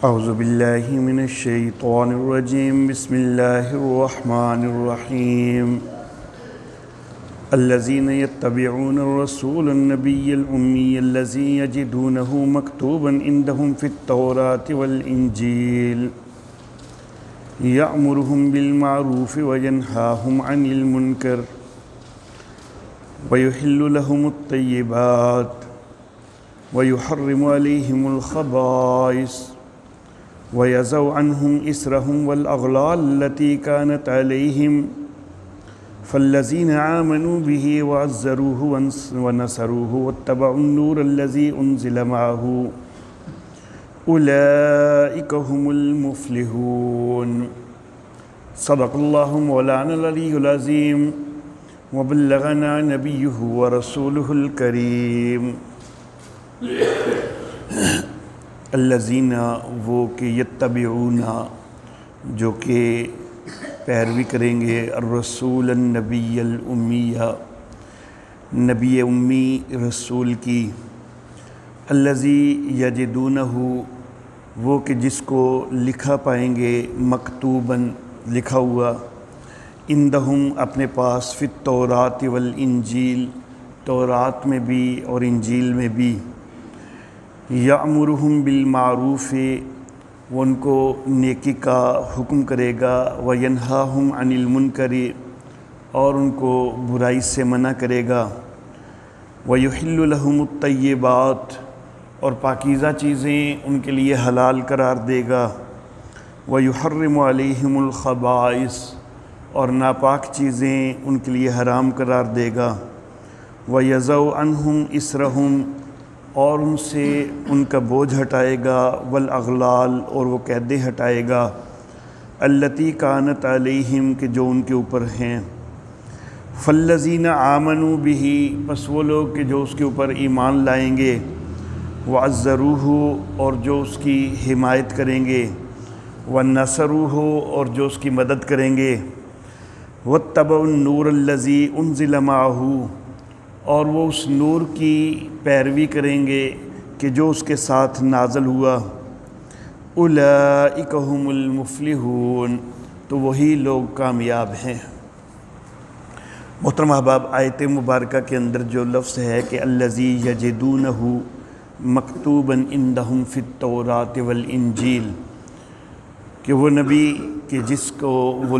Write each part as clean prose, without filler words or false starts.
اعوذ باللہ من الشیطان الرجیم بسم اللہ الرحمن الرحیم الذین یتبعون الرسول النبی الامی الذی یجدونہ مکتوبا عندہم فی التوراۃ والانجیل یأمرہم بالمعروف وینہاہم عن المنکر ویحل لہم الطیبات وَيُحَرِّمُ عَلَيْهِمُ الْخَبَائِثَ وَيَضَعُ عَنْهُمْ إِصْرَهُمْ وَالْأَغْلَالَ الَّتِي كَانَتْ عَلَيْهِمْ فَالَّذِينَ آمَنُوا بِهِ وَعَزَّرُوهُ وَنَصَرُوهُ وَاتَّبَعُوا النُّورَ الَّذِي أُنزِلَ مَعَهُ أُولَئِكَ هُمُ الْمُفْلِحُونَ صدق اللہ مولانا العلی العظیم وبلغنا نبیہ ورسولہ الکریم الذین وہ کہ یتبعون جو کہ پیروی کریں گے الرسول النبی الامیہ نبی امی رسول کی الذی یجدونہ وہ کہ جس کو لکھا پائیں گے مکتوباً لکھا ہوا عندہم اپنے پاس فی التوراۃ والانجیل تورات میں بھی اور انجیل میں بھی یأمرہم بالمعروف وہ ان کو نیکی کا حکم کرے گا وینہاہم عن المنکر اور ان کو برائی سے منع کرے گا ویحل لہم الطیبات اور پاکیزہ چیزیں ان کے لیے حلال قرار دے گا ویحرم علیہم الخبائث اور ناپاک چیزیں ان کے لیے حرام قرار دے گا ویضع عنہم اسرہم اور ان سے ان کا بوجھ ہٹائے گا والاغلال اور وہ قیدیں ہٹائے گا التی کانت علیہم کہ جو ان کے اوپر ہیں فالذین آمنوا بہ پس وہ لوگ کہ جو اس کے اوپر ایمان لائیں گے وعزروہ اور جو اس کی حمایت کریں گے ونصروہ اور جو اس کی مدد کریں گے واتبعوا النور الذی انزل معہ اور وہ اس نور کی پیروی کریں گے کہ جو اس کے ساتھ نازل ہوا اولئک ھم المفلحون تو وہی لوگ کامیاب ہیں۔ محترم احباب، آیت مبارکہ کے اندر جو لفظ ہے کہ الذی یجدونہ مکتوبا عندہم فی التوراۃ والانجیل کہ وہ نبی کہ جس کو وہ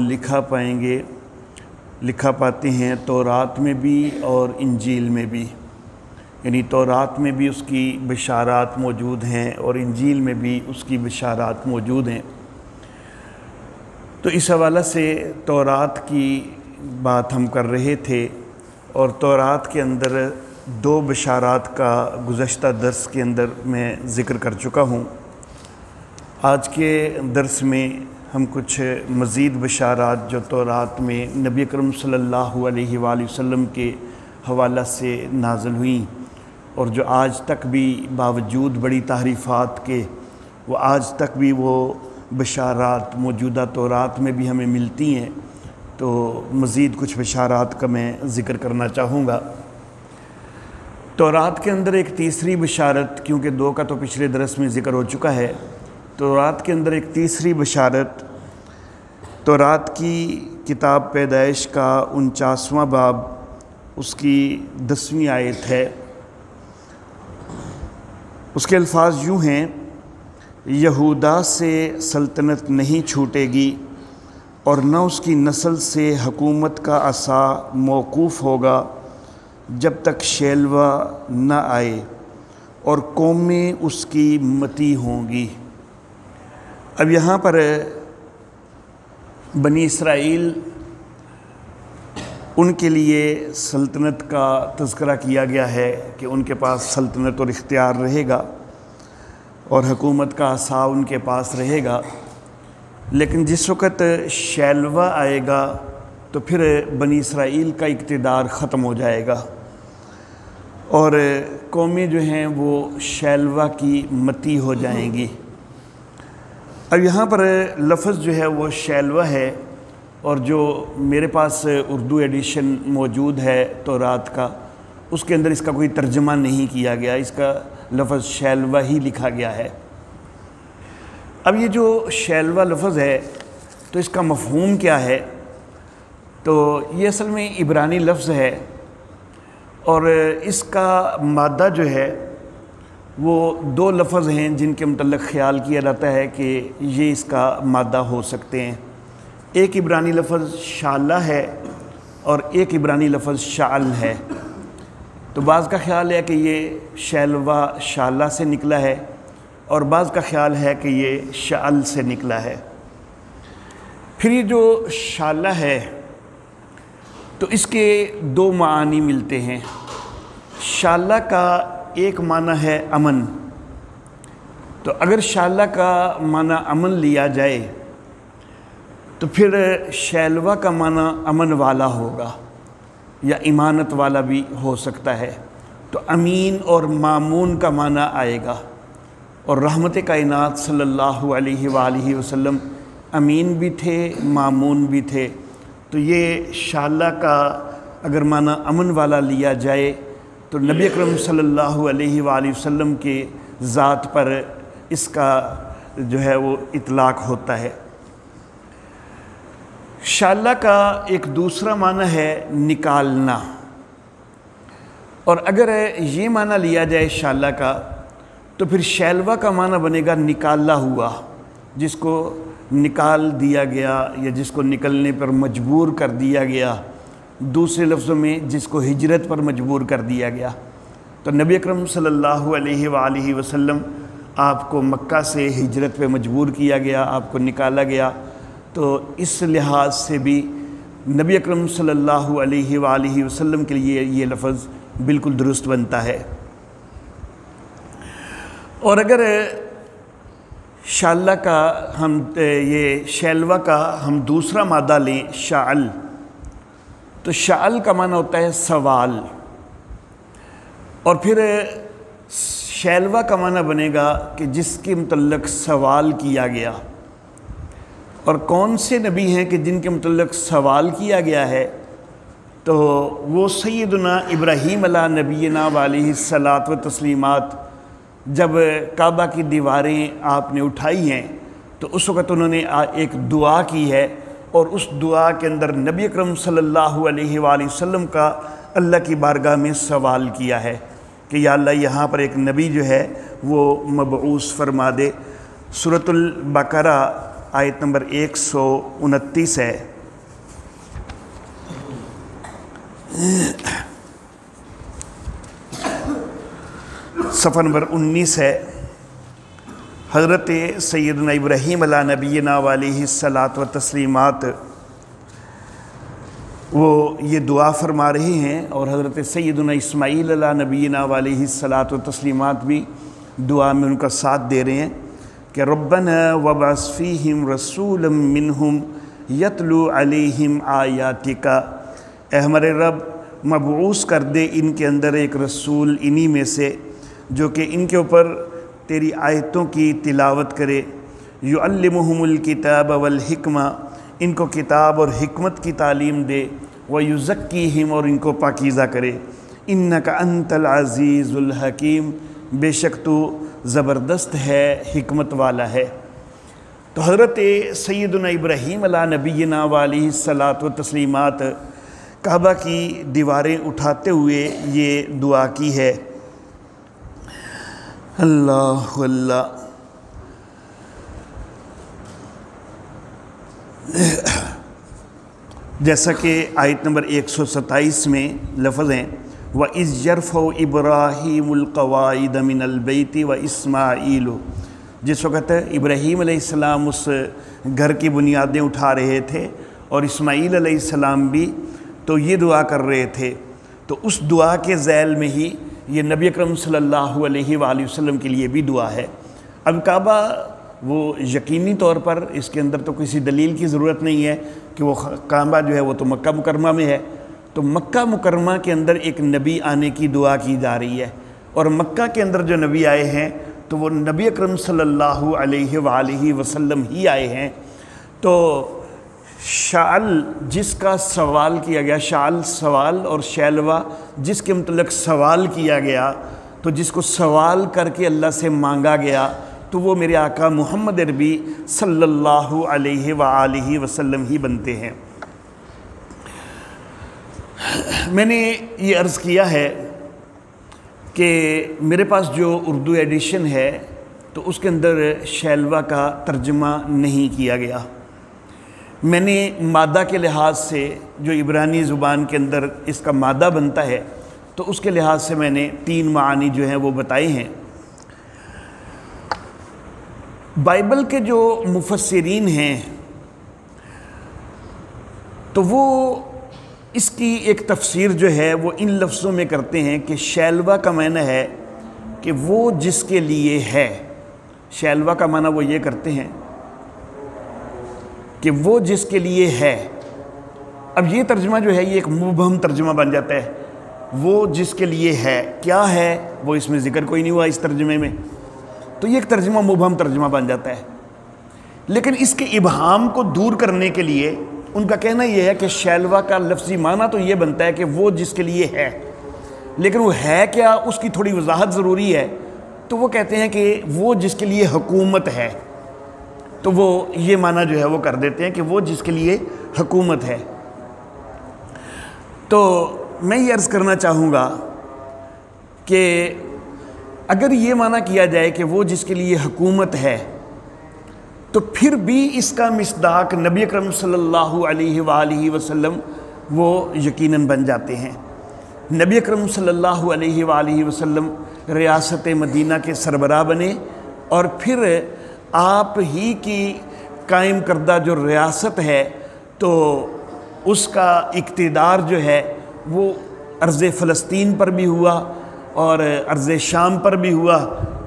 لکھا پاتے ہیں تورات میں بھی اور انجیل میں بھی، یعنی تورات میں بھی اس کی بشارات موجود ہیں اور انجیل میں بھی اس کی بشارات موجود ہیں۔ تو اس حوالہ سے تورات کی بات ہم کر رہے تھے اور تورات کے اندر دو بشارات کا گزشتہ درس کے اندر میں ذکر کر چکا ہوں۔ آج کے درس میں ہم کچھ مزید بشارات جو تورات میں نبی اکرم صلی اللہ علیہ وآلہ وسلم کے حوالہ سے نازل ہوئیں اور جو آج تک بھی باوجود بڑی تحریفات کے وہ آج تک بھی وہ بشارات موجودہ تورات میں بھی ہمیں ملتی ہیں، تو مزید کچھ بشارات کا میں ذکر کرنا چاہوں گا۔ تورات کے اندر ایک تیسری بشارت، کیونکہ دو کا تو پچھلے درس میں ذکر ہو چکا ہے، تورات کے اندر ایک تیسری بشارت تورات کی کتاب پیدائش کا 49واں باب اس کی 10ویں آیت ہے۔ اس کے الفاظ یوں ہیں: یہودا سے سلطنت نہیں چھوٹے گی اور نہ اس کی نسل سے حکومت کا عصا موقوف ہوگا جب تک شیلوہ نہ آئے اور قومیں اس کی متی ہوں گی۔ اب یہاں پر بنی اسرائیل ان کے لیے سلطنت کا تذکرہ کیا گیا ہے کہ ان کے پاس سلطنت اور اختیار رہے گا اور حکومت کا عصا ان کے پاس رہے گا، لیکن جس وقت شیلوہ آئے گا تو پھر بنی اسرائیل کا اقتدار ختم ہو جائے گا اور قومیں جو ہیں وہ شیلوہ کی متی ہو جائیں گی۔ اب یہاں پر لفظ جو ہے وہ شیلوہ ہے، اور جو میرے پاس اردو ایڈیشن موجود ہے تورات کا اس کے اندر اس کا کوئی ترجمہ نہیں کیا گیا، اس کا لفظ شیلوہ ہی لکھا گیا ہے۔ اب یہ جو شیلوہ لفظ ہے تو اس کا مفہوم کیا ہے؟ تو یہ اصل میں عبرانی لفظ ہے اور اس کا مادہ جو ہے وہ دو لفظ ہیں جن کے متعلق خیال کیا جاتا ہے کہ یہ اس کا مادہ ہو سکتے ہیں۔ ایک عبرانی لفظ شالہ ہے اور ایک عبرانی لفظ شعل ہے۔ تو بعض کا خیال ہے کہ یہ شیلوہ شالہ سے نکلا ہے اور بعض کا خیال ہے کہ یہ شعل سے نکلا ہے۔ پھر یہ جو شالہ ہے تو اس کے دو معانی ملتے ہیں۔ شالہ کا ایک معنی ہے امن، تو اگر شالہ کا معنی امن لیا جائے تو پھر شیلوہ کا معنی امن والا ہوگا یا امانت والا بھی ہو سکتا ہے، تو امین اور مامون کا معنی آئے گا۔ اور رحمت کائنات صلی اللہ علیہ وآلہ وسلم امین بھی تھے، مامون بھی تھے، تو یہ شالہ کا اگر معنی امن والا لیا جائے تو نبی اکرم صلی اللہ علیہ وآلہ وسلم کے ذات پر اس کا جو ہے وہ اطلاق ہوتا ہے۔ شالہ کا ایک دوسرا معنی ہے نکالنا، اور اگر یہ معنی لیا جائے شالہ کا تو پھر شیلوہ کا معنی بنے گا نکالا ہوا، جس کو نکال دیا گیا یا جس کو نکلنے پر مجبور کر دیا گیا، دوسرے لفظوں میں جس کو ہجرت پر مجبور کر دیا گیا۔ تو نبی اکرم صلی اللہ علیہ وآلہ وسلم آپ کو مکہ سے ہجرت پہ مجبور کیا گیا، آپ کو نکالا گیا، تو اس لحاظ سے بھی نبی اکرم صلی اللہ علیہ وآلہ وسلم کے لیے یہ لفظ بالکل درست بنتا ہے۔ اور اگر شالہ کا یہ شیلوہ کا ہم دوسرا مادہ لیں شعل، تو شعل کا معنی ہوتا ہے سوال، اور پھر شیلوہ کا معنی بنے گا کہ جس کے متعلق سوال کیا گیا۔ اور کون سے نبی ہیں کہ جن کے متعلق سوال کیا گیا ہے؟ تو وہ سیدنا ابراہیم علیہ نبینا علیہ الصلاۃ و تسلیمات، جب کعبہ کی دیواریں آپ نے اٹھائی ہیں تو اس وقت انہوں نے ایک دعا کی ہے، اور اس دعا کے اندر نبی اکرم صلی اللہ علیہ وآلہ وسلم کا اللہ کی بارگاہ میں سوال کیا ہے کہ یا اللہ یہاں پر ایک نبی جو ہے وہ مبعوث فرما دے۔ سورۃ البقرہ آیت نمبر 129 ہے۔ صفحہ نمبر 19 ہے۔ حضرت سیدنا ابراہیم علیہ نبینا علیہ الصلاۃ و تسلیمات وہ یہ دعا فرما رہے ہیں، اور حضرت سیدنا اسماعیل علیہ نبینا علیہ الصلاۃ و تسلیمات بھی دعا میں ان کا ساتھ دے رہے ہیں کہ ربنا وابعث فیہم رسولا منہم یتلو علیہم آیاتک، اے ہمارے رب مبعوث کر دے ان کے اندر ایک رسول انہی میں سے جو کہ ان کے اوپر تیری آیتوں کی تلاوت کرے، یعلمہم الکتاب والحکمہ، ان کو کتاب اور حکمت کی تعلیم دے، ویزکیہم، اور ان کو پاکیزہ کرے، انک انت العزیز الحکیم، بے شک تو زبردست ہے، حکمت والا ہے۔ تو حضرت سیدنا ابراہیم علیہ نبینا علیہ الصلاۃ و تسلیمات کعبہ کی دیواریں اٹھاتے ہوئے یہ دعا کی ہے، اللہ اللہ جیسا کہ آیت نمبر 127 میں لفظ ہیں وَإِذْ يَرْفَعُ إِبْرَاهِيمُ الْقَوَاعِدَ مِنَ الْبَيْتِ وَإِسْمَاعِيلُ، جس وقت ابراہیم علیہ السلام اس گھر کی بنیادیں اٹھا رہے تھے اور اسماعیل علیہ السلام بھی تو یہ دعا کر رہے تھے، تو اس دعا کے ذیل میں ہی یہ نبی اکرم صلی اللہ علیہ وآلہ وسلم کے لیے بھی دعا ہے۔ اب کعبہ وہ یقینی طور پر اس کے اندر تو کسی دلیل کی ضرورت نہیں ہے کہ وہ کعبہ جو ہے وہ تو مکہ مکرمہ میں ہے، تو مکہ مکرمہ کے اندر ایک نبی آنے کی دعا کی جا رہی ہے، اور مکہ کے اندر جو نبی آئے ہیں تو وہ نبی اکرم صلی اللہ علیہ وآلہ وسلم ہی آئے ہیں۔ تو شعل جس کا سوال کیا گیا، شعل سوال، اور شیلوہ جس کے متعلق سوال کیا گیا، تو جس کو سوال کر کے اللہ سے مانگا گیا، تو تو وہ میرے آقا محمد عربی صلی اللہ علیہ وآلہ وسلم ہی بنتے ہیں۔ میں نے یہ عرض کیا ہے کہ میرے پاس جو اردو ایڈیشن ہے تو اس کے اندر شیلوا کا ترجمہ نہیں کیا گیا۔ میں نے مادہ کے لحاظ سے جو عبرانی زبان کے اندر اس کا مادہ بنتا ہے تو اس کے لحاظ سے میں نے 3 معانی جو ہیں وہ بتائے ہیں۔ بائبل کے جو مفسرین ہیں تو وہ اس کی ایک تفسیر جو ہے وہ ان لفظوں میں کرتے ہیں کہ شیلوا کا معنی ہے کہ وہ جس کے لیے ہے۔ شیلوا کا معنی وہ یہ کرتے ہیں کہ وہ جس کے لیے ہے۔ اب یہ ترجمہ جو ہے یہ ایک مبہم ترجمہ بن جاتا ہے، وہ جس کے لیے ہے، کیا ہے وہ اس میں ذکر کوئی نہیں ہوا اس ترجمے میں، تو یہ ایک ترجمہ مبہم ترجمہ بن جاتا ہے۔ لیکن اس کے ابہام کو دور کرنے کے لیے ان کا کہنا یہ ہے کہ شیلوا کا لفظی معنی تو یہ بنتا ہے کہ وہ جس کے لیے ہے، لیکن وہ ہے کیا اس کی تھوڑی وضاحت ضروری ہے، تو وہ کہتے ہیں کہ وہ جس کے لیے حکومت ہے، تو وہ یہ معنی جو ہے وہ کر دیتے ہیں کہ وہ جس کے لیے حکومت ہے۔ تو میں یہ عرض کرنا چاہوں گا کہ اگر یہ معنی کیا جائے کہ وہ جس کے لیے حکومت ہے تو پھر بھی اس کا مصداق نبی اکرم صلی اللہ علیہ وآلہ وسلم وہ یقیناً بن جاتے ہیں۔ نبی اکرم صلی اللہ علیہ وآلہ وسلم ریاست مدینہ کے سربراہ بنے اور پھر آپ ہی کی قائم کردہ جو ریاست ہے تو اس کا اقتدار جو ہے وہ ارض فلسطین پر بھی ہوا اور ارض شام پر بھی ہوا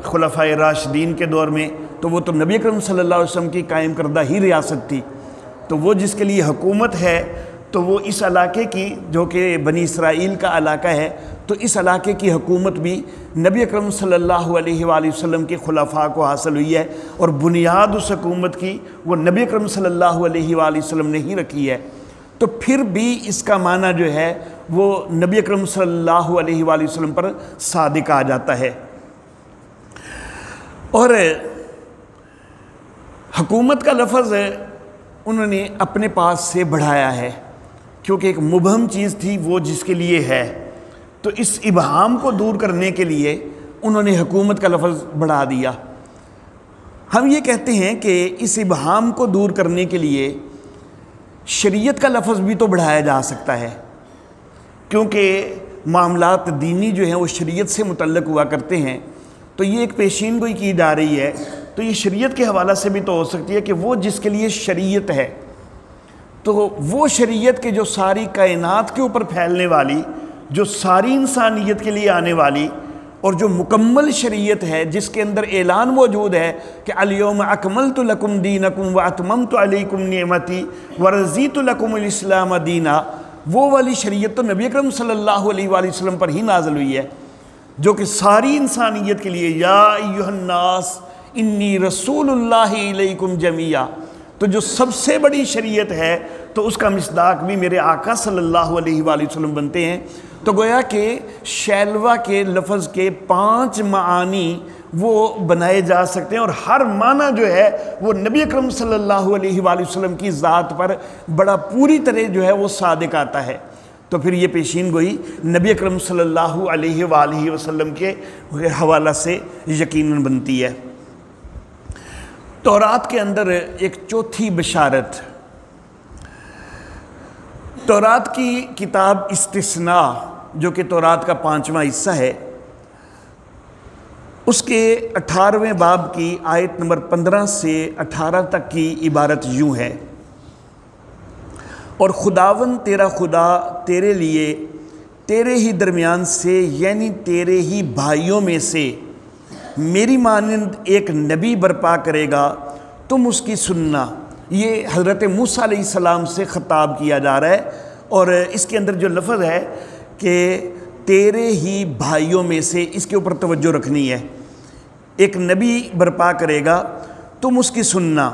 خلفائے راشدین کے دور میں، تو وہ تو نبی اکرم صلی اللہ علیہ وسلم کی قائم کردہ ہی ریاست تھی۔ تو وہ جس کے لیے حکومت ہے تو وہ اس علاقے کی جو کہ بنی اسرائیل کا علاقہ ہے تو اس علاقے کی حکومت بھی نبی اکرم صلی اللہ علیہ وآلہ وسلم کے خلفاء کو حاصل ہوئی ہے، اور بنیاد اس حکومت کی وہ نبی اکرم صلی اللہ علیہ وآلہ وسلم نے ہی رکھی ہے۔ تو پھر بھی اس کا معنی جو ہے وہ نبی اکرم صلی اللہ علیہ وآلہ وسلم پر صادق آ جاتا ہے۔ اور حکومت کا لفظ انہوں نے اپنے پاس سے بڑھایا ہے کیونکہ ایک مبہم چیز تھی وہ جس کے لیے ہے، تو اس ابہام کو دور کرنے کے لیے انہوں نے حکومت کا لفظ بڑھا دیا۔ ہم یہ کہتے ہیں کہ اس ابہام کو دور کرنے کے لیے شریعت کا لفظ بھی تو بڑھایا جا سکتا ہے، کیونکہ معاملات دینی جو ہیں وہ شریعت سے متعلق ہوا کرتے ہیں، تو یہ ایک پیشین گوئی کی جا رہی ہے، تو یہ شریعت کے حوالہ سے بھی تو ہو سکتی ہے کہ وہ جس کے لیے شریعت ہے، تو وہ شریعت کے جو ساری کائنات کے اوپر پھیلنے والی، جو ساری انسانیت کے لیے آنے والی اور جو مکمل شریعت ہے جس کے اندر اعلان موجود ہے کہ الیوم اکملت لکم دینکم واتممت علیکم نعمتی ورضیت لکم الاسلام دینا، وہ والی شریعت تو نبی اکرم صلی اللہ علیہ وآلہ وسلم پر ہی نازل ہوئی ہے، جو کہ ساری انسانیت کے لیے یا ایھا الناس انی رسول اللہ الیکم جمیعا، تو جو سب سے بڑی شریعت ہے تو اس کا مصداق بھی میرے آقا صلی اللہ علیہ وآلہ وسلم بنتے ہیں۔ تو گویا کہ شیلوا کے لفظ کے 5 معانی وہ بنائے جا سکتے ہیں، اور ہر معنی جو ہے وہ نبی اکرم صلی اللہ علیہ وآلہ وسلم کی ذات پر بڑا پوری طرح جو ہے وہ صادق آتا ہے۔ تو پھر یہ پیشین گوئی نبی اکرم صلی اللہ علیہ وآلہ وسلم کے حوالہ سے یقیناً بنتی ہے۔ تورات کے اندر ایک چوتھی بشارت، تورات کی کتاب استثناء جو کہ تورات کا 5واں حصہ ہے، اس کے 18ویں باب کی آیت نمبر 15 سے 18 تک کی عبارت یوں ہے: اور خداوند تیرا خدا تیرے لیے تیرے ہی درمیان سے یعنی تیرے ہی بھائیوں میں سے میری مانند ایک نبی برپا کرے گا، تم اس کی سننا۔ یہ حضرت موسیٰ علیہ السلام سے خطاب کیا جا رہا ہے، اور اس کے اندر جو لفظ ہے کہ تیرے ہی بھائیوں میں سے، اس کے اوپر توجہ رکھنی ہے۔ ایک نبی برپا کرے گا، تم اس کی سننا،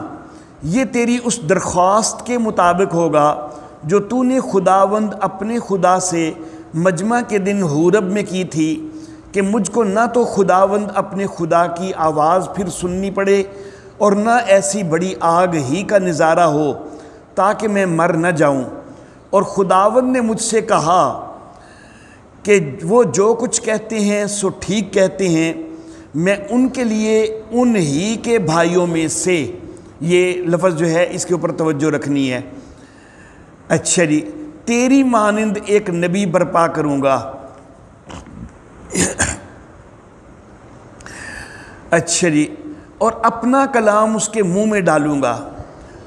یہ تیری اس درخواست کے مطابق ہوگا جو تو نے خداوند اپنے خدا سے مجمع کے دن حورب میں کی تھی کہ مجھ کو نہ تو خداوند اپنے خدا کی آواز پھر سننی پڑے اور نہ ایسی بڑی آگ ہی کا نظارہ ہو تاکہ میں مر نہ جاؤں، اور خداوند نے مجھ سے کہا کہ وہ جو کچھ کہتے ہیں سو ٹھیک کہتے ہیں، میں ان کے لیے ان ہی کے بھائیوں میں سے، یہ لفظ جو ہے اس کے اوپر توجہ رکھنی ہے، اچھا جی، تیری مانند ایک نبی برپا کروں گا، اچھا جی، اور اپنا کلام اس کے منہ میں ڈالوں گا،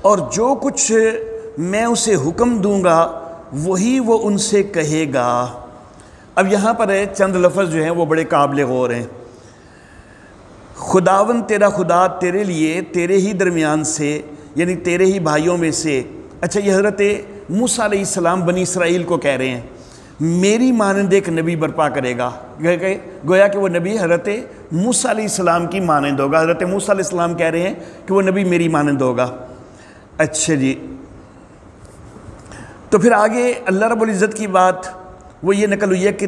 اور جو کچھ میں اسے حکم دوں گا وہی وہ ان سے کہے گا۔ اب یہاں پر چند لفظ جو ہیں وہ بڑے قابل غور ہیں۔ خداوند تیرا خدا تیرے لیے تیرے ہی درمیان سے، یعنی تیرے ہی بھائیوں میں سے، اچھا یہ حضرت موسیٰ علیہ السلام بنی اسرائیل کو کہہ رہے ہیں میری مانند ایک نبی برپا کرے گا، گویا کہ وہ نبی حضرت موسیٰ علیہ السلام کی مانند ہوگا۔ حضرت موسیٰ علیہ السلام کہہ رہے ہیں کہ وہ نبی میری مانند ہوگا، اچھا جی۔ تو پھر آگے اللہ رب العزت کی بات وہ یہ نقل ہوئی ہے کہ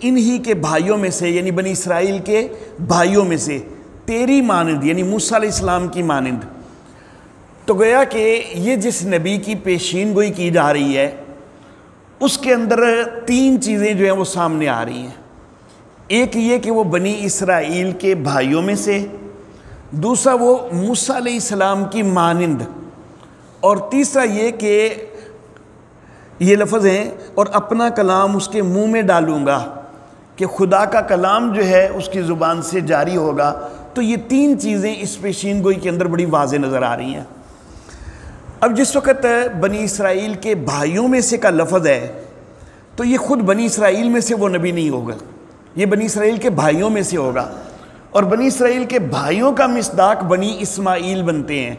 انہی کے بھائیوں میں سے، یعنی بنی اسرائیل کے بھائیوں میں سے تیری مانند، یعنی موسیٰ علیہ السلام کی مانند۔ تو گویا کہ یہ جس نبی کی پیشین گوئی کی جا رہی ہے اس کے اندر تین چیزیں جو ہیں وہ سامنے آ رہی ہیں۔ ایک یہ کہ وہ بنی اسرائیل کے بھائیوں میں سے، دوسرا وہ موسیٰ علیہ السلام کی مانند، اور تیسرا یہ کہ یہ لفظ ہیں اور اپنا کلام اس کے منہ میں ڈالوں گا، کہ خدا کا کلام جو ہے اس کی زبان سے جاری ہوگا۔ تو یہ تین چیزیں اس پیشین گوئی کے اندر بڑی واضح نظر آ رہی ہیں۔ اب جس وقت بنی اسرائیل کے بھائیوں میں سے کا لفظ ہے تو یہ خود بنی اسرائیل میں سے وہ نبی نہیں ہوگا، یہ بنی اسرائیل کے بھائیوں میں سے ہوگا، اور بنی اسرائیل کے بھائیوں کا مصداق بنی اسماعیل بنتے ہیں۔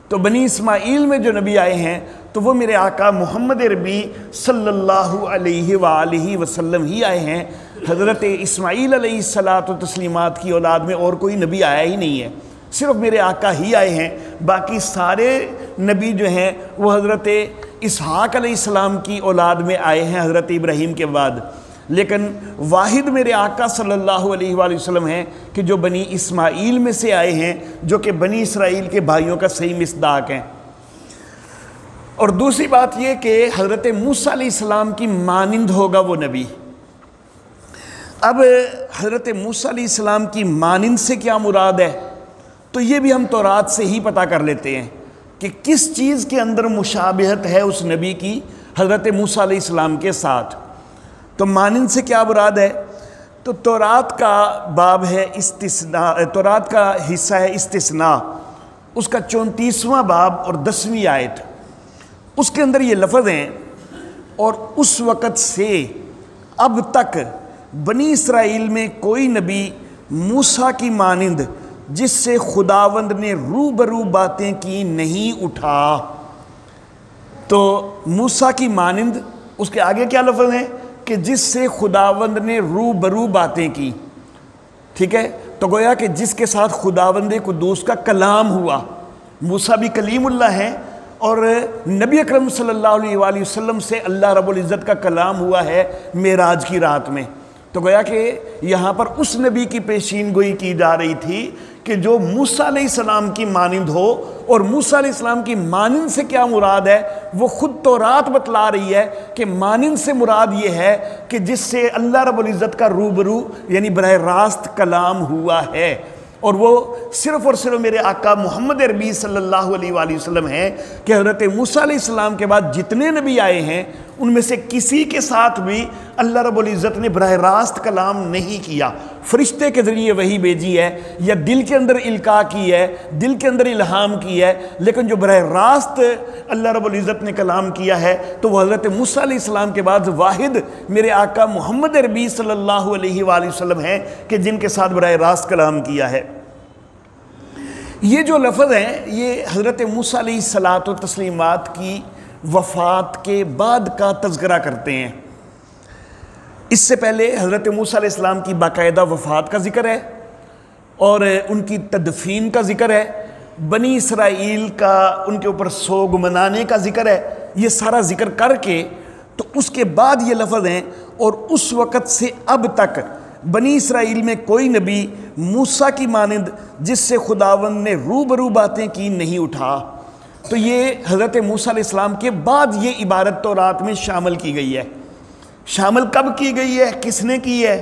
تو بنی اسماعیل میں جو نبی آئے ہیں تو وہ میرے آقا محمد عربی صلی اللہ علیہ وآلہ وسلم ہی آئے ہیں۔ حضرت اسماعیل علیہ الصلاۃ والتسلیمات کی اولاد میں اور کوئی نبی آیا ہی نہیں ہے، صرف میرے آقا ہی آئے ہیں۔ باقی سارے نبی جو ہیں وہ حضرت اسحاق علیہ السلام کی اولاد میں آئے ہیں حضرت ابراہیم کے بعد، لیکن واحد میرے آقا صلی اللہ علیہ وآلہ وسلم ہیں کہ جو بنی اسماعیل میں سے آئے ہیں، جو کہ بنی اسرائیل کے بھائیوں کا صحیح مصداق ہیں۔ اور دوسری بات یہ کہ حضرت موسیٰ علیہ السلام کی مانند ہوگا وہ نبی۔ اب حضرت موسیٰ علیہ السلام کی مانند سے کیا مراد ہے تو یہ بھی ہم تورات سے ہی پتہ کر لیتے ہیں کہ کس چیز کے اندر مشابہت ہے اس نبی کی حضرت موسیٰ علیہ السلام کے ساتھ۔ تو مانند سے کیا مراد ہے تو تورات کا باب ہے استثناء، تورات کا حصہ ہے استثناء، اس کا 34واں باب اور 10ویں آیت، اس کے اندر یہ لفظ ہیں اور اس وقت سے اب تک بنی اسرائیل میں کوئی نبی موسیٰ کی مانند جس سے خداوند نے روبرو باتیں کی نہیں اٹھا۔ تو موسیٰ کی مانند، اس کے آگے کیا لفظ ہیں کہ جس سے خداوند نے روبرو باتیں کی، ٹھیک ہے، تو گویا کہ جس کے ساتھ خداوند قدوس کا کلام ہوا۔ موسیٰ بھی کلیم اللہ ہیں اور نبی اکرم صلی اللہ علیہ وآلہ وسلم سے اللہ رب العزت کا کلام ہوا ہے معراج کی رات میں۔ تو گویا کہ یہاں پر اس نبی کی پیشین گوئی کی جا رہی تھی کہ جو موسیٰ علیہ السلام کی مانند ہو، اور موسیٰ علیہ السلام کی مانند سے کیا مراد ہے وہ خود تورات بتلا رہی ہے کہ مانند سے مراد یہ ہے کہ جس سے اللہ رب العزت کا روبرو یعنی براہ راست کلام ہوا ہے، اور وہ صرف اور صرف میرے آقا محمد عربی صلی اللہ علیہ وآلہ وسلم ہیں کہ حضرت موسیٰ علیہ السلام کے بعد جتنے نبی آئے ہیں ان میں سے کسی کے ساتھ بھی اللہ رب العزت نے براہ راست کلام نہیں کیا، فرشتے کے ذریعے وحی بھیجی ہے یا دل کے اندر القاء کی ہے، دل کے اندر الہام کی ہے، لیکن جو براہ راست اللہ رب العزت نے کلام کیا ہے تو وہ حضرت موسیٰ علیہ السلام کے بعد واحد میرے آقا محمد عربی صلی اللہ علیہ وآلہ وسلم ہیں کہ جن کے ساتھ براہ راست کلام کیا ہے۔ یہ جو لفظ ہیں یہ حضرت موسیٰ علیہ الصلاۃ والتسلیمات کی وفات کے بعد کا تذکرہ کرتے ہیں۔ اس سے پہلے حضرت موسیٰ علیہ السلام کی باقاعدہ وفات کا ذکر ہے اور ان کی تدفین کا ذکر ہے، بنی اسرائیل کا ان کے اوپر سوگ منانے کا ذکر ہے، یہ سارا ذکر کر کے تو اس کے بعد یہ لفظ ہیں اور اس وقت سے اب تک بنی اسرائیل میں کوئی نبی موسیٰ کی مانند جس سے خداوند نے روبرو باتیں کی نہیں اٹھا۔ تو یہ حضرت موسیٰ علیہ السلام کے بعد یہ عبارت تورات میں شامل کی گئی ہے۔ شامل کب کی گئی ہے؟ کس نے کی ہے؟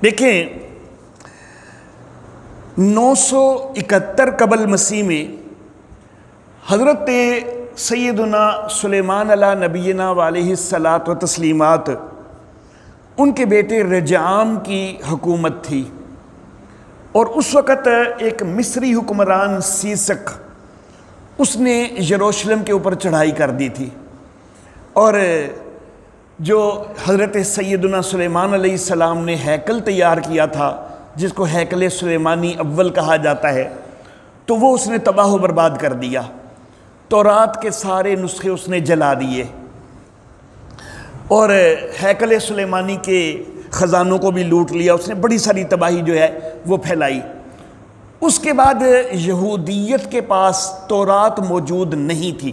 دیکھیں 971 قبل مسیح میں حضرت سیدنا سلیمان علیہ نبینا علیہ الصلاۃ و تسلیمات، ان کے بیٹے رجعام کی حکومت تھی، اور اس وقت ایک مصری حکمران سیسک اس نے یروشلم کے اوپر چڑھائی کر دی تھی، اور جو حضرت سیدنا سلیمان علیہ السلام نے ہیکل تیار کیا تھا جس کو ہیکل سلیمانی اول کہا جاتا ہے، تو وہ اس نے تباہ و برباد کر دیا۔ تورات کے سارے نسخے اس نے جلا دیے اور ہیکل سلیمانی کے خزانوں کو بھی لوٹ لیا، اس نے بڑی ساری تباہی جو ہے وہ پھیلائی۔ اس کے بعد یہودیت کے پاس تورات موجود نہیں تھی،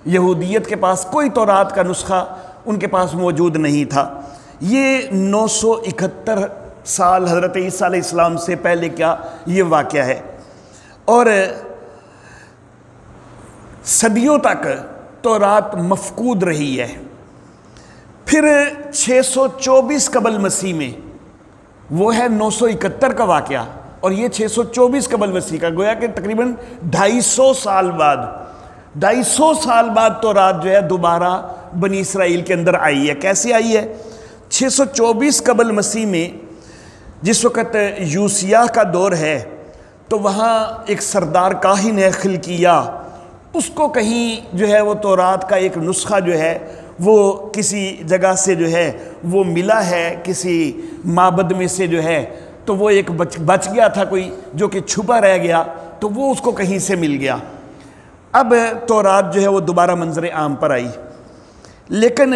یہودیت کے پاس کوئی تورات کا نسخہ ان کے پاس موجود نہیں تھا۔ یہ 971 سال حضرت عیسیٰ علیہ السلام سے پہلے کیا یہ واقعہ ہے، اور صدیوں تک تورات مفقود رہی ہے۔ پھر 624 قبل مسیح میں، وہ ہے 971 کا واقعہ اور یہ 624 قبل مسیح کا، گویا کہ تقریباً 250 سال بعد 250 سال بعد تورات جو ہے دوبارہ بنی اسرائیل کے اندر آئی ہے۔ کیسے آئی ہے؟ 624 قبل مسیح میں جس وقت یوسیہ کا دور ہے تو وہاں ایک سردار کاہن ہے خلقیہ، اس کو کہیں جو ہے وہ تورات کا ایک نسخہ جو ہے وہ کسی جگہ سے جو ہے وہ ملا ہے، کسی معبد میں سے جو ہے، تو وہ ایک بچ گیا تھا کوئی جو کہ چھپا رہ گیا، تو وہ اس کو کہیں سے مل گیا۔ اب تورات جو ہے وہ دوبارہ منظر عام پر آئی، لیکن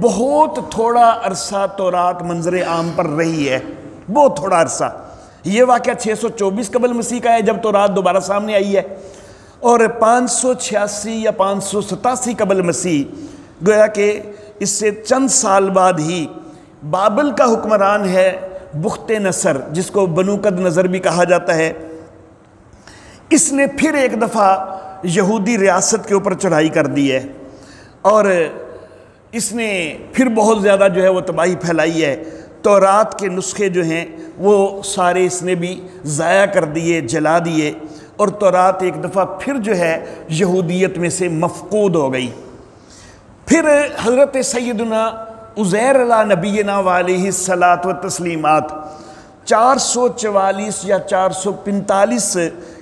بہت تھوڑا عرصہ تورات منظر عام پر رہی ہے، بہت تھوڑا عرصہ۔ یہ واقعہ 624 قبل مسیح کا ہے جب تورات دوبارہ سامنے آئی ہے، اور 586 یا 587 قبل مسیح، گویا کہ اس سے چند سال بعد ہی بابل کا حکمران ہے بخت نصر، جس کو بنو قد نظر بھی کہا جاتا ہے، اس نے پھر ایک دفعہ یہودی ریاست کے اوپر چڑھائی کر دی ہے، اور اس نے پھر بہت زیادہ جو ہے وہ تباہی پھیلائی ہے۔ تورات کے نسخے جو ہیں وہ سارے اس نے بھی ضائع کر دیے، جلا دیے، اور تورات ایک دفعہ پھر جو ہے یہودیت میں سے مفقود ہو گئی۔ پھر حضرت سیدنا عزیر علیہ نبینا علیہ الصلاۃ و تسلیمات 444 یا 445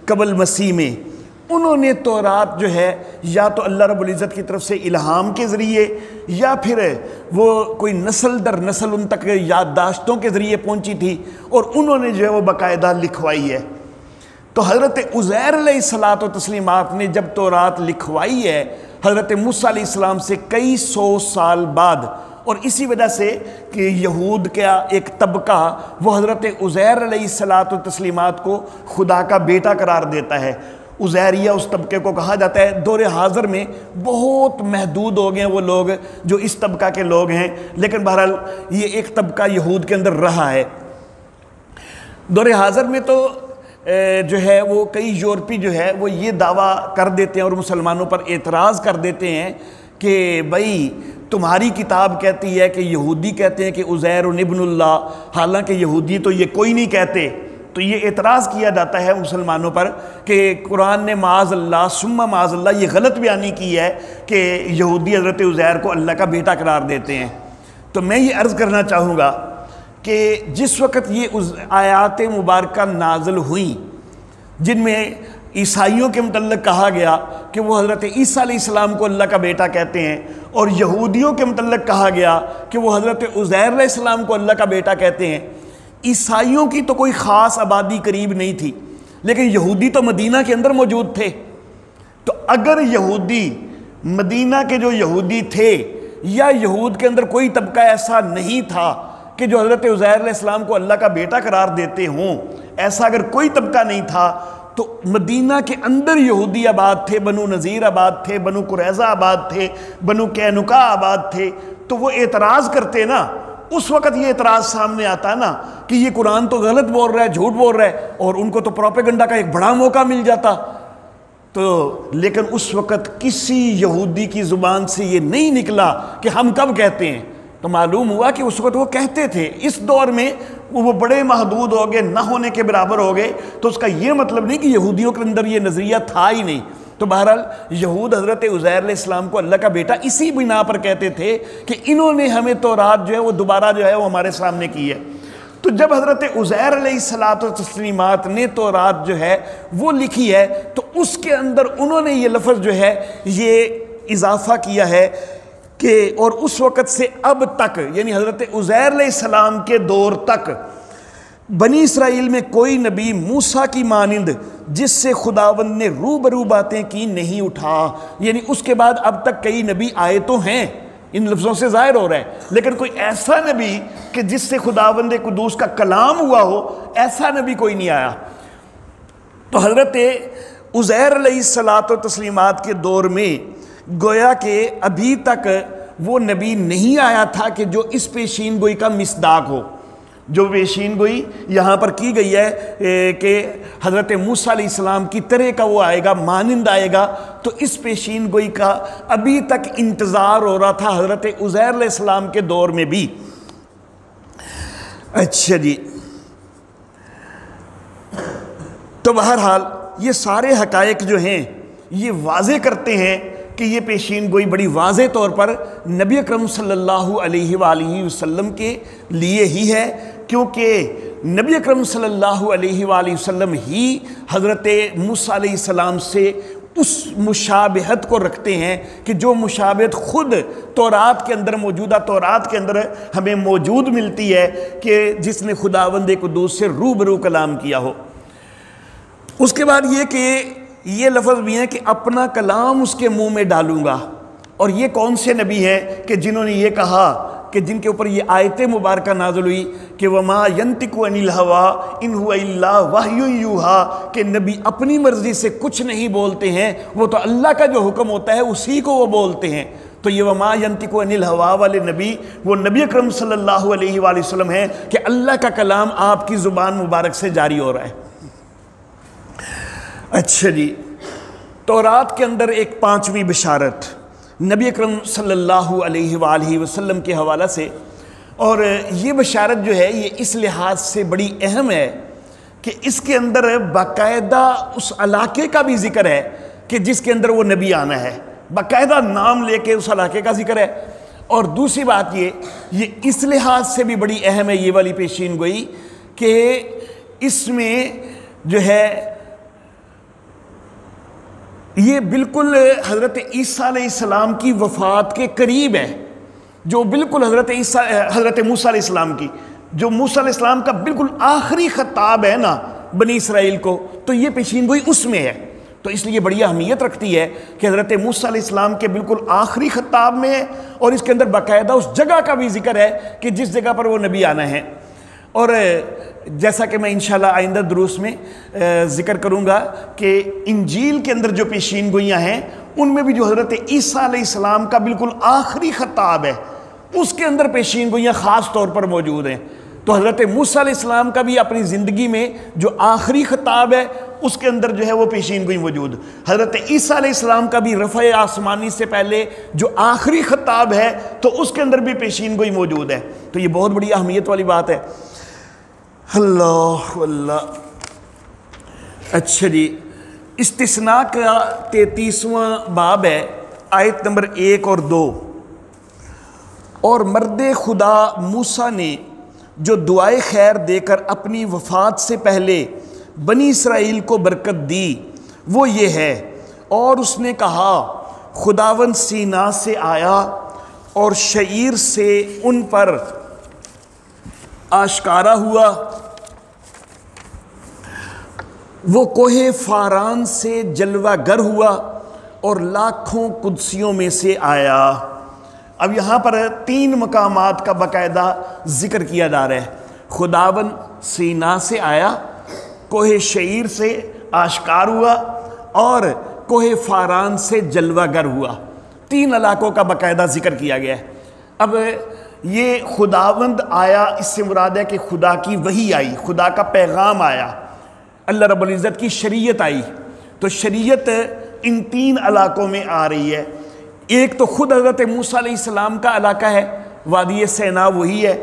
قبل مسیح میں انہوں نے تورات جو ہے یا تو اللہ رب العزت کی طرف سے الہام کے ذریعے یا پھر وہ کوئی نسل در نسل ان تک یادداشتوں کے ذریعے پہنچی تھی، اور انہوں نے جو ہے وہ باقاعدہ لکھوائی ہے۔ تو حضرت عزیر علیہ الصلاۃ و تسلیمات نے جب تورات لکھوائی ہے حضرت موسیٰ علیہ السلام سے کئی سو سال بعد، اور اسی وجہ سے کہ یہود کا ایک طبقہ وہ حضرت عزیر علیہ الصلاۃ و تسلیمات کو خدا کا بیٹا قرار دیتا ہے، عزیریہ اس طبقے کو کہا جاتا ہے۔ دور حاضر میں بہت محدود ہو گئے وہ لوگ جو اس طبقہ کے لوگ ہیں، لیکن بہرحال یہ ایک طبقہ یہود کے اندر رہا ہے۔ دور حاضر میں تو جو ہے وہ کئی یورپی جو ہے وہ یہ دعویٰ کر دیتے ہیں اور مسلمانوں پر اعتراض کر دیتے ہیں کہ بھائی تمہاری کتاب کہتی ہے کہ یہودی کہتے ہیں کہ عزیر ابن اللہ، حالانکہ یہودی تو یہ کوئی نہیں کہتے۔ تو یہ اعتراض کیا جاتا ہے مسلمانوں پر کہ قرآن نے معاذ اللہ ثم معاذ اللہ یہ غلط بیانی کی ہے کہ یہودی حضرت عزیر کو اللہ کا بیٹا قرار دیتے ہیں۔ تو میں یہ عرض کرنا چاہوں گا کہ جس وقت یہ آیات مبارکہ نازل ہوئیں جن میں عیسائیوں کے متعلق کہا گیا کہ وہ حضرت عیسیٰ علیہ السلام کو اللہ کا بیٹا کہتے ہیں، اور یہودیوں کے متعلق کہا گیا کہ وہ حضرت عزیر علیہ السلام کو اللہ کا بیٹا کہتے ہیں، عیسائیوں کی تو کوئی خاص آبادی قریب نہیں تھی، لیکن یہودی تو مدینہ کے اندر موجود تھے۔ تو اگر یہودی مدینہ کے جو یہودی تھے یا یہود کے اندر کوئی طبقہ ایسا نہیں تھا کہ جو حضرت عزیر علیہ السلام کو اللہ کا بیٹا قرار دیتے ہوں، ایسا اگر کوئی طبقہ نہیں تھا تو مدینہ کے اندر یہودی آباد تھے، بنو نذیر آباد تھے، بنو قریظہ آباد تھے، بنو قینقاع آباد تھے، تو وہ اعتراض کرتے نا، اس وقت یہ اعتراض سامنے آتا نا کہ یہ قرآن تو غلط بول رہا ہے، جھوٹ بول رہا ہے، اور ان کو تو پروپیگنڈا کا ایک بڑا موقع مل جاتا. تو لیکن اس وقت کسی یہودی کی زبان سے یہ نہیں نکلا کہ ہم کب کہتے ہیں. تو معلوم ہوا کہ اس وقت وہ کہتے تھے. اس دور میں وہ بڑے محدود ہو گئے، نہ ہونے کے برابر ہو گئے. تو اس کا یہ مطلب نہیں کہ یہودیوں کے اندر یہ نظریہ تھا ہی نہیں. تو بہرحال یہود حضرت عزیر علیہ السلام کو اللہ کا بیٹا اسی بنا پر کہتے تھے کہ انہوں نے ہمیں تورات جو ہے وہ دوبارہ جو ہے وہ ہمارے سامنے کی ہے. تو جب حضرت عزیر علیہ السلام نے تورات جو ہے وہ لکھی ہے تو اس کے اندر انہوں نے یہ لفظ جو ہے یہ اضافہ کیا ہے کہ اور اس وقت سے اب تک، یعنی حضرت عزیر علیہ السلام کے دور تک بنی اسرائیل میں کوئی نبی موسیٰ کی مانند جس سے خداوند نے روبرو باتیں کی نہیں اٹھا. یعنی اس کے بعد اب تک کئی نبی آئے تو ہیں، ان لفظوں سے ظاہر ہو رہا ہے، لیکن کوئی ایسا نبی کہ جس سے خداوند قدوس کا کلام ہوا ہو، ایسا نبی کوئی نہیں آیا. تو حضرت عزیر علیہ السلام کے دور میں گویا کہ ابھی تک وہ نبی نہیں آیا تھا کہ جو اس پیشین گوئی کا مصداق ہو. جو پیشین گوئی یہاں پر کی گئی ہے کہ حضرت موسیٰ علیہ السلام کی طرح کا وہ آئے گا، مانند آئے گا، تو اس پیشین گوئی کا ابھی تک انتظار ہو رہا تھا حضرت عزیر علیہ السلام کے دور میں بھی. اچھا جی، تو بہرحال یہ سارے حقائق جو ہیں یہ واضح کرتے ہیں کہ یہ پیشین گوئی بڑی واضح طور پر نبی اکرم صلی اللہ علیہ وآلہ وسلم کے لیے ہی ہے، کیونکہ نبی اکرم صلی اللہ علیہ وآلہ وسلم ہی حضرت موسیٰ علیہ السلام سے اس مشابہت کو رکھتے ہیں کہ جو مشابہت خود تورات کے اندر موجودہ تورات کے اندر ہمیں موجود ملتی ہے کہ جس نے خداوند قدوس سے روبرو کلام کیا ہو. اس کے بعد یہ کہ یہ لفظ بھی ہے کہ اپنا کلام اس کے منہ میں ڈالوں گا. اور یہ کون سے نبی ہیں کہ جنہوں نے یہ کہا کہ جن کے اوپر یہ آیت مبارکہ نازل ہوئی کہ وَمَا يَنْتِقُ عَنِ الْهَوَىٰ إِنْ هُوَ إِلَّا وَحْيٌ يُوحَىٰ، کہ نبی اپنی مرضی سے کچھ نہیں بولتے ہیں، وہ تو اللہ کا جو حکم ہوتا ہے اسی کو وہ بولتے ہیں. تو یہ وَمَا يَنْتِقُ عَنِ الْهَوَىٰ والے نبی وہ نبی اکرم صلی اللہ علیہ وآلہ وسلم ہیں کہ اللہ کا کلام آپ کی زبان مبارک سے جاری ہو رہا ہے. اچھا جی، تورات کے اندر ایک 5ویں بشارت نبی اکرم صلی اللہ علیہ وآلہ وسلم کے حوالہ سے، اور یہ بشارت جو ہے یہ اس لحاظ سے بڑی اہم ہے کہ اس کے اندر باقاعدہ اس علاقے کا بھی ذکر ہے کہ جس کے اندر وہ نبی آنا ہے، باقاعدہ نام لے کے اس علاقے کا ذکر ہے. اور دوسری بات یہ اس لحاظ سے بھی بڑی اہم ہے یہ والی پیشین گوئی کہ اس میں جو ہے یہ بالکل حضرت عیسیٰ علیہ السلام کی وفات کے قریب ہے، جو بالکل حضرت موسیٰ علیہ السلام کی، جو موسیٰ علیہ السلام کا بالکل آخری خطاب ہے نا بنی اسرائیل کو، تو یہ پیشین گوئی اس میں ہے. تو اس لیے بڑی اہمیت رکھتی ہے کہ حضرت موسیٰ علیہ السلام کے بالکل آخری خطاب میں ہے، اور اس کے اندر باقاعدہ اس جگہ کا بھی ذکر ہے کہ جس جگہ پر وہ نبی آنا ہے. اور جیسا کہ میں انشاءاللہ آئندہ دروس میں ذکر کروں گا کہ انجیل کے اندر جو پیشین گوئیاں ہیں ان میں بھی جو حضرت عیسیٰ علیہ السلام کا بالکل آخری خطاب ہے اس کے اندر پیشین گوئیاں خاص طور پر موجود ہیں. تو حضرت موسیٰ علیہ السلام کا بھی اپنی زندگی میں جو آخری خطاب ہے اس کے اندر جو ہے وہ پیشین گوئی موجود. حضرت عیسیٰ علیہ السلام کا بھی رفع آسمانی سے پہلے جو آخری خطاب ہے تو اس کے اندر بھی پیشین گوئی موجود ہے. تو یہ بہت بڑی اہمیت والی بات ہے. اللہ اللہ. اچھا جی، استثناء کا 33واں باب ہے، آیت نمبر 1 اور 2. اور مرد خدا موسیٰ نے جو دعائے خیر دے کر اپنی وفات سے پہلے بنی اسرائیل کو برکت دی وہ یہ ہے، اور اس نے کہا خداوند سینا سے آیا اور شعیر سے ان پر آشکارا ہوا، وہ کوہ فاران سے جلوہ گر ہوا اور لاکھوں قدسیوں میں سے آیا. اب یہاں پر 3 مقامات کا باقاعدہ ذکر کیا جا رہا ہے. خداوند سینا سے آیا، کوہ شعیر سے آشکار ہوا اور کوہ فاران سے جلوہ گر ہوا۔ 3 علاقوں کا باقاعدہ ذکر کیا گیا ہے۔ اب یہ خداوند آیا، اس سے مراد ہے کہ خدا کی وحی آئی، خدا کا پیغام آیا، اللہ رب العزت کی شریعت آئی۔ تو شریعت ان 3 علاقوں میں آ رہی ہے۔ ایک تو خود حضرت موسیٰ علیہ السلام کا علاقہ ہے، وادی سینا وہی ہے،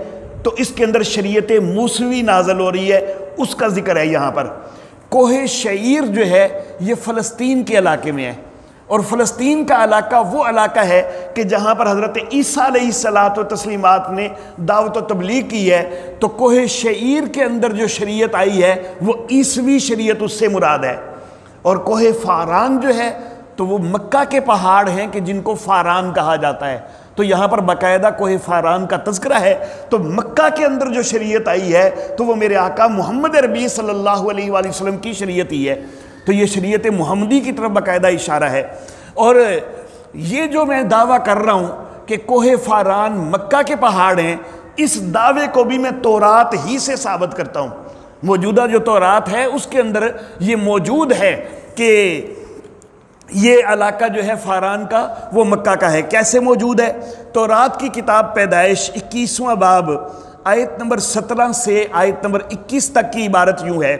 تو اس کے اندر شریعت موسوی نازل ہو رہی ہے، اس کا ذکر ہے یہاں پر۔ کوہ شعیر جو ہے یہ فلسطین کے علاقے میں ہے، اور فلسطین کا علاقہ وہ علاقہ ہے کہ جہاں پر حضرت عیسیٰ علیہ الصلاۃ و تسلیمات نے دعوت و تبلیغ کی ہے، تو کوہ شعیر کے اندر جو شریعت آئی ہے وہ عیسوی شریعت اس سے مراد ہے۔ اور کوہ فاران جو ہے تو وہ مکہ کے پہاڑ ہیں کہ جن کو فاران کہا جاتا ہے، تو یہاں پر باقاعدہ کوہ فاران کا تذکرہ ہے۔ تو مکہ کے اندر جو شریعت آئی ہے تو وہ میرے آقا محمد عربی صلی اللہ علیہ وآلہ وسلم کی شریعت ہی ہے، تو یہ شریعت محمدی کی طرف باقاعدہ اشارہ ہے۔ اور یہ جو میں دعویٰ کر رہا ہوں کہ کوہ فاران مکہ کے پہاڑ ہیں، اس دعوے کو بھی میں تورات ہی سے ثابت کرتا ہوں۔ موجودہ جو تورات ہے اس کے اندر یہ موجود ہے کہ یہ علاقہ جو ہے فاران کا وہ مکہ کا ہے۔ کیسے موجود ہے؟ تورات کی کتاب پیدائش 21واں باب آیت نمبر 17 سے آیت نمبر 21 تک کی عبارت یوں ہے: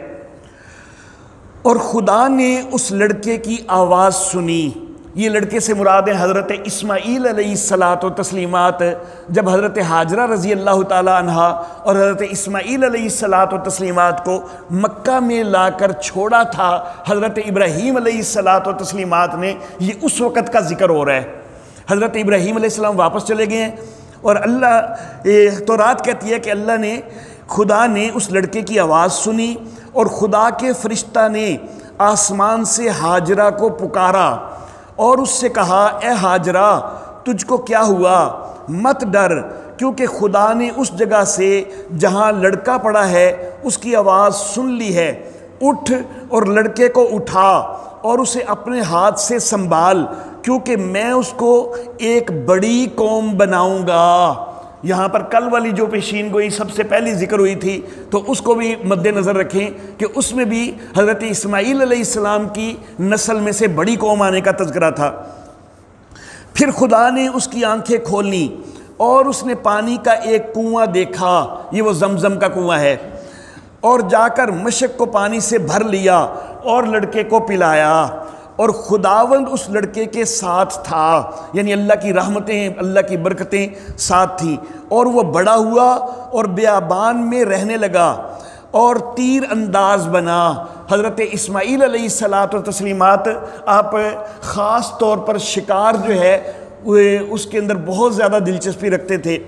اور خدا نے اس لڑکے کی آواز سنی۔ یہ لڑکے سے مراد ہے حضرت اسماعیل علیہ الصلاۃ و تسلیمات۔ جب حضرت ہاجرہ رضی اللہ تعالی عنہا اور حضرت اسماعیل علیہ الصلاۃ و تسلیمات کو مکہ میں لا کر چھوڑا تھا حضرت ابراہیم علیہ الصلاۃ و تسلیمات نے، یہ اس وقت کا ذکر ہو رہا ہے۔ حضرت ابراہیم علیہ السلام واپس چلے گئے ہیں، اور اللہ تورات کہتی ہے کہ اللہ نے، خدا نے اس لڑکے کی آواز سنی، اور خدا کے فرشتہ نے آسمان سے ہاجرہ کو پکارا اور اس سے کہا: اے ہاجرہ، تجھ کو کیا ہوا؟ مت ڈر، کیونکہ خدا نے اس جگہ سے جہاں لڑکا پڑا ہے اس کی آواز سن لی ہے۔ اٹھ اور لڑکے کو اٹھا اور اسے اپنے ہاتھ سے سنبھال، کیونکہ میں اس کو ایک بڑی قوم بناؤں گا۔ یہاں پر کل والی جو پیشین گوئی سب سے پہلی ذکر ہوئی تھی، تو اس کو بھی مد نظر رکھیں کہ اس میں بھی حضرت اسماعیل علیہ السلام کی نسل میں سے بڑی قوم آنے کا تذکرہ تھا۔ پھر خدا نے اس کی آنکھیں کھولیں اور اس نے پانی کا ایک کنواں دیکھا، یہ وہ زمزم کا کنواں ہے، اور جا کر مشک کو پانی سے بھر لیا اور لڑکے کو پلایا۔ اور خداوند اس لڑکے کے ساتھ تھا، یعنی اللہ کی رحمتیں، اللہ کی برکتیں ساتھ تھیں، اور وہ بڑا ہوا اور بیابان میں رہنے لگا اور تیر انداز بنا۔ حضرت اسماعیل علیہ الصلاۃ والتسلیمات آپ خاص طور پر شکار جو ہے اس کے اندر بہت زیادہ دلچسپی رکھتے تھے،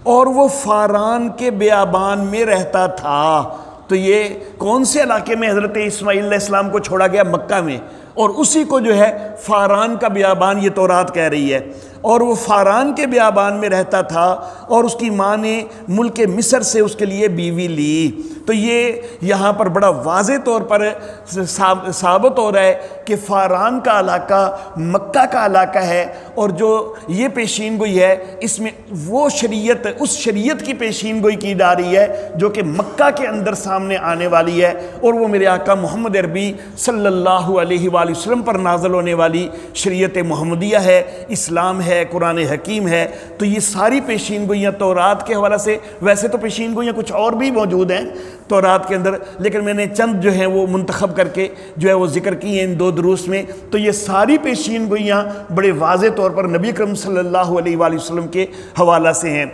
اور وہ فاران کے بیابان میں رہتا تھا۔ تو یہ کون سے علاقے میں حضرت اسماعیل علیہ السلام کو چھوڑا گیا؟ مکہ میں، اور اسی کو جو ہے فاران کا بیابان یہ تورات کہہ رہی ہے۔ اور وہ فاران کے بیابان میں رہتا تھا، اور اس کی ماں نے ملک مصر سے اس کے لیے بیوی لی۔ تو یہ یہاں پر بڑا واضح طور پر ثابت ہو رہا ہے کہ فاران کا علاقہ مکہ کا علاقہ ہے، اور جو یہ پیشین گوئی ہے اس میں وہ شریعت، اس شریعت کی پیشین گوئی کی جا رہی ہے جو کہ مکہ کے اندر سامنے آنے والی ہے، اور وہ میرے آقا محمد عربی صلی اللہ علیہ وآلہ وسلم پر نازل ہونے والی شریعت محمدیہ ہے، اسلام ہے، قرآن حکیم ہے۔ تو یہ ساری پیشین گوئیاں تورات کے حوالے سے، ویسے تو پیشین گوئیاں کچھ اور بھی موجود ہیں تورات کے اندر، لیکن میں نے چند جو ہیں وہ منتخب کر کے جو ہے وہ ذکر کی ہیں ان 2 دروس میں۔ تو یہ ساری پیشین گوئیاں بڑے واضح طور پر نبی اکرم صلی اللہ علیہ وآلہ وسلم کے حوالہ سے ہیں۔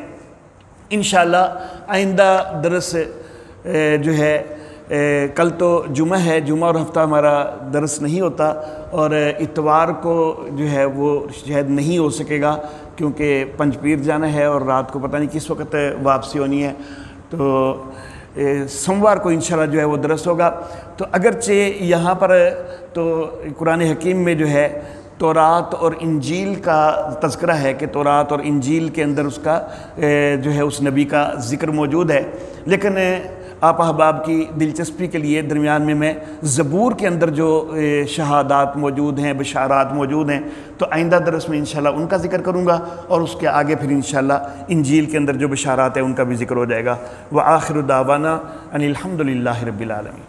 انشاءاللہ آئندہ درس جو ہے کل تو جمعہ ہے، جمعہ اور ہفتہ ہمارا درس نہیں ہوتا، اور اتوار کو جو ہے وہ شاید نہیں ہو سکے گا کیونکہ پنج پیر جانا ہے اور رات کو پتہ نہیں کس وقت واپسی ہونی ہے۔ تو سوموار کو انشاءاللہ جو ہے وہ درس ہوگا۔ تو اگرچہ یہاں پر تو قرآن حکیم میں جو ہے تورات اور انجیل کا تذکرہ ہے کہ تورات اور انجیل کے اندر اس کا جو ہے اس نبی کا ذکر موجود ہے، لیکن آپ احباب کی دلچسپی کے لیے درمیان میں زبور کے اندر جو شہادات موجود ہیں، بشارات موجود ہیں، تو آئندہ درس میں انشاءاللہ ان کا ذکر کروں گا، اور اس کے آگے پھر انشاءاللہ انجیل کے اندر جو بشارات ہیں ان کا بھی ذکر ہو جائے گا۔ وآخر دعوانا ان الحمد للہ رب العالمین۔